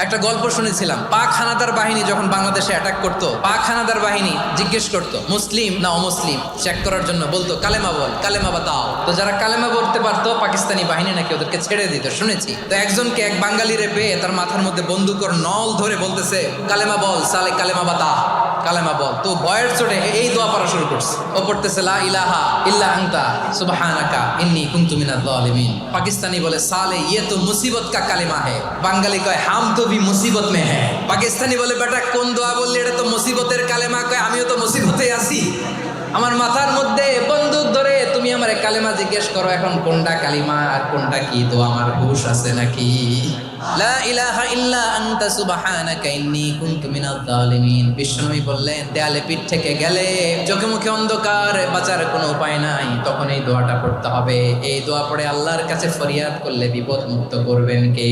একটা গল্প শুনেছিলাম, পাক হানাদার বাহিনী যখন বাংলাদেশে অ্যাটাক করতো, পাক হানাদার বাহিনী জিজ্ঞেস করতো মুসলিম না অমুসলিম চেক করার জন্য, বলতো কালেমা বল, কালেমা বাতাও। তো যারা কালেমা বলতে পারতো পাকিস্তানি বাহিনী নাকি ওদেরকে ছেড়ে দিত শুনেছি। তো একজনকে এক বাঙালিরে পেয়ে তার মাথার মধ্যে বন্দুকর নল ধরে বলতেছে কালেমা বল সালে, কালেমা বাতা, কালেমা বল। তো ভয়ের চোটে এই দোয়া পড়া শুরু করছে। ও পড়তেছে লা ইলাহা ইল্লা আনতা সুবহানাকা ইন্নী কুনতু মিনাজ জালিমিন। পাকিস্তানি বলে সালে ইয়ে তো মুসিবত কা কালেমা হে। বাঙালি কয় হাম তো ভি মুসিবত মে হ্যাঁ। পাকিস্তানি বলে বেটা কোন দোয়া বললি, এটা তো মুসিবতের কালেমা। কয় আমিও তো মুসিবতে আছি, আমার মাথার মধ্যে বন্দুক ধরে তুমি আমার কালেমা জিজ্ঞেস করো, এখন কোনটা কালিমা আর কোনটা কি, তো আমার হুশ আছে নাকি? লা ইলাহা ইল্লা আনতা সুবহানাকা ইন্নী কুনতু মিনাজ জালিমিন। বিশ্বনবী বললেন দেয়ালে পিঠ থেকে গেলে, চোখে মুখে অন্ধকার, বাঁচার কোনো উপায় নাই, তখন এই দোয়াটা পড়তে হবে। এই দোয়া পড়ে আল্লাহর কাছে ফরিয়াদ করলে বিপদ মুক্ত করবেন কে?